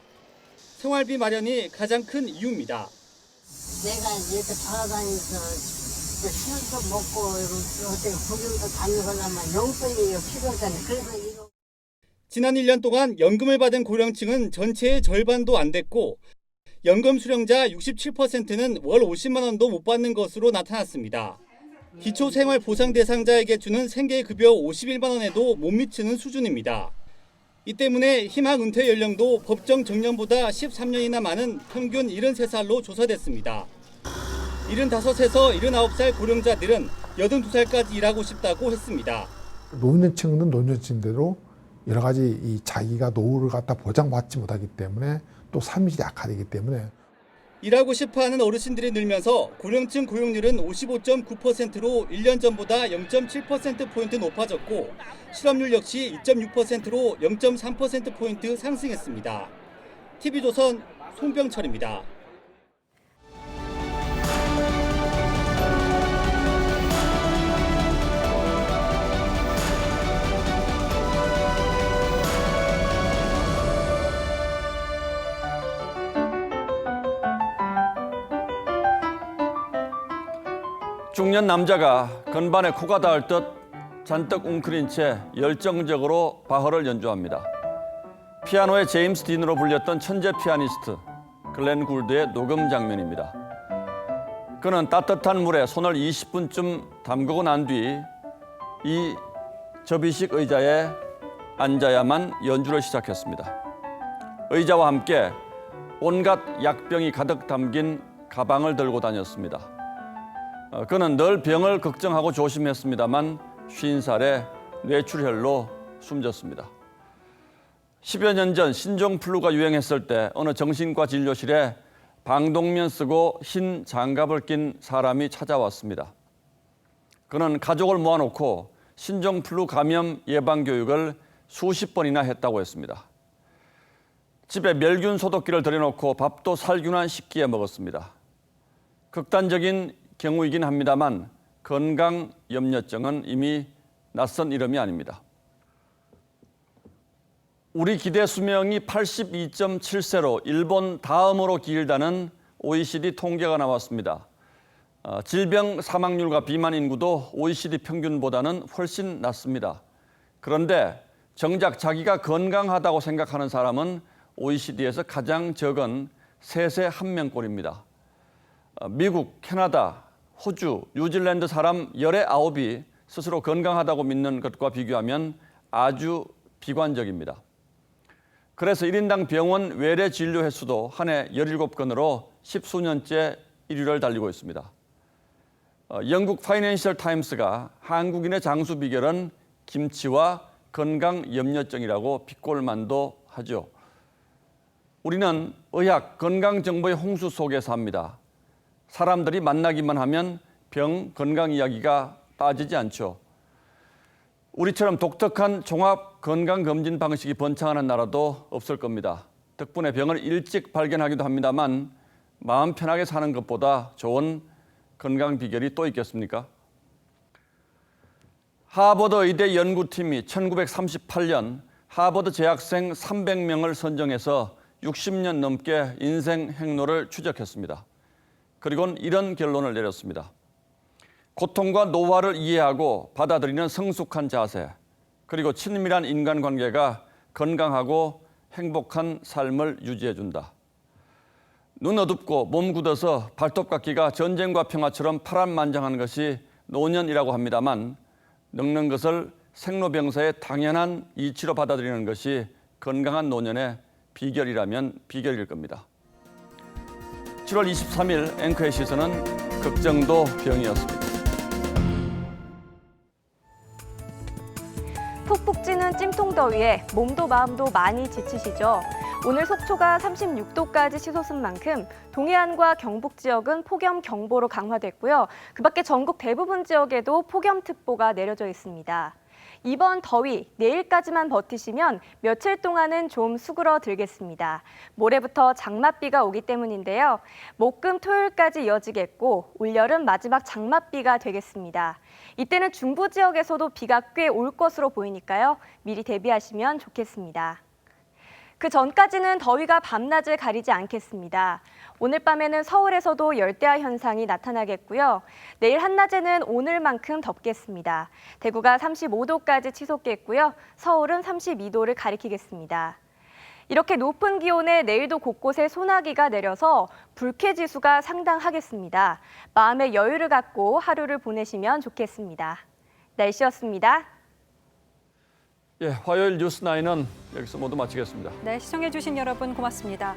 생활비 마련이 가장 큰 이유입니다. 내가 이렇게 돌아다니면서 술도 먹고 어떻게 구경도 다니고 하려면 용돈이 필요하잖아요. 그래서 이거 지난 1년 동안 연금을 받은 고령층은 전체의 절반도 안 됐고 연금 수령자 67%는 월 50만 원도 못 받는 것으로 나타났습니다. 기초생활보상 대상자에게 주는 생계급여 51만 원에도 못 미치는 수준입니다. 이 때문에 희망 은퇴 연령도 법정 정년보다 13년이나 많은 평균 73살로 조사됐습니다. 75에서 79살 고령자들은 82살까지 일하고 싶다고 했습니다. 노년층은 노년층대로 여러 가지 이 자기가 노후를 갖다 보장받지 못하기 때문에 또 삶이 악화되기 때문에 일하고 싶어하는 어르신들이 늘면서 고령층 고용률은 55.9%로 1년 전보다 0.7%포인트 높아졌고 실업률 역시 2.6%로 0.3%포인트 상승했습니다. TV조선 송병철입니다. 중년 남자가 건반에 코가 닿을 듯 잔뜩 웅크린 채 열정적으로 바흐를 연주합니다. 피아노의 제임스 딘으로 불렸던 천재 피아니스트 글렌 굴드의 녹음 장면입니다. 그는 따뜻한 물에 손을 20분쯤 담그고 난 뒤 이 접이식 의자에 앉아야만 연주를 시작했습니다. 의자와 함께 온갖 약병이 가득 담긴 가방을 들고 다녔습니다. 그는 늘 병을 걱정하고 조심했습니다만 50살에 뇌출혈로 숨졌습니다. 10여 년 전 신종플루가 유행했을 때 어느 정신과 진료실에 방독면 쓰고 흰 장갑을 낀 사람이 찾아왔습니다. 그는 가족을 모아놓고 신종플루 감염 예방 교육을 수십 번이나 했다고 했습니다. 집에 멸균 소독기를 들여놓고 밥도 살균한 식기에 먹었습니다. 극단적인 경우이긴 합니다만 건강 염려증은 이미 낯선 이름이 아닙니다. 우리 기대 수명이 82.7세로 일본 다음으로 길다는 OECD 통계가 나왔습니다. 질병 사망률과 비만 인구도 OECD 평균보다는 훨씬 낮습니다. 그런데 정작 자기가 건강하다고 생각하는 사람은 OECD에서 가장 적은 3세 1명꼴입니다. 미국, 캐나다, 호주, 뉴질랜드 사람 19이 스스로 건강하다고 믿는 것과 비교하면 아주 비관적입니다. 그래서 1인당 병원 외래 진료 횟수도 한 해 17건으로 10수년째 1위를 달리고 있습니다. 영국 파이낸셜 타임스가 한국인의 장수 비결은 김치와 건강 염려증이라고 핏골만도 하죠. 우리는 의학, 건강 정보의 홍수 속에 삽니다. 사람들이 만나기만 하면 병, 건강 이야기가 빠지지 않죠. 우리처럼 독특한 종합 건강검진 방식이 번창하는 나라도 없을 겁니다. 덕분에 병을 일찍 발견하기도 합니다만 마음 편하게 사는 것보다 좋은 건강 비결이 또 있겠습니까? 하버드 의대 연구팀이 1938년 하버드 재학생 300명을 선정해서 60년 넘게 인생 행로를 추적했습니다. 그리고는 이런 결론을 내렸습니다. 고통과 노화를 이해하고 받아들이는 성숙한 자세, 그리고 친밀한 인간관계가 건강하고 행복한 삶을 유지해준다. 눈 어둡고 몸 굳어서 발톱 깎기가 전쟁과 평화처럼 파란만장한 것이 노년이라고 합니다만 늙는 것을 생로병사의 당연한 이치로 받아들이는 것이 건강한 노년의 비결이라면 비결일 겁니다. 7월 23일 앵커의 시선은 걱정도 병이었습니다. 푹푹 찌는 찜통더위에 몸도 마음도 많이 지치시죠? 오늘 속초가 36도까지 치솟은 만큼 동해안과 경북 지역은 폭염경보로 강화됐고요. 그 밖에 전국 대부분 지역에도 폭염특보가 내려져 있습니다. 이번 더위 내일까지만 버티시면 며칠 동안은 좀 수그러들겠습니다. 모레부터 장맛비가 오기 때문인데요. 목, 금, 토요일까지 이어지겠고 올여름 마지막 장맛비가 되겠습니다. 이때는 중부 지역에서도 비가 꽤 올 것으로 보이니까요. 미리 대비하시면 좋겠습니다. 그 전까지는 더위가 밤낮을 가리지 않겠습니다. 오늘 밤에는 서울에서도 열대야 현상이 나타나겠고요. 내일 한낮에는 오늘만큼 덥겠습니다. 대구가 35도까지 치솟겠고요. 서울은 32도를 가리키겠습니다. 이렇게 높은 기온에 내일도 곳곳에 소나기가 내려서 불쾌지수가 상당하겠습니다. 마음의 여유를 갖고 하루를 보내시면 좋겠습니다. 날씨였습니다. 화요일 뉴스9은 여기서 모두 마치겠습니다. 네, 시청해주신 여러분 고맙습니다.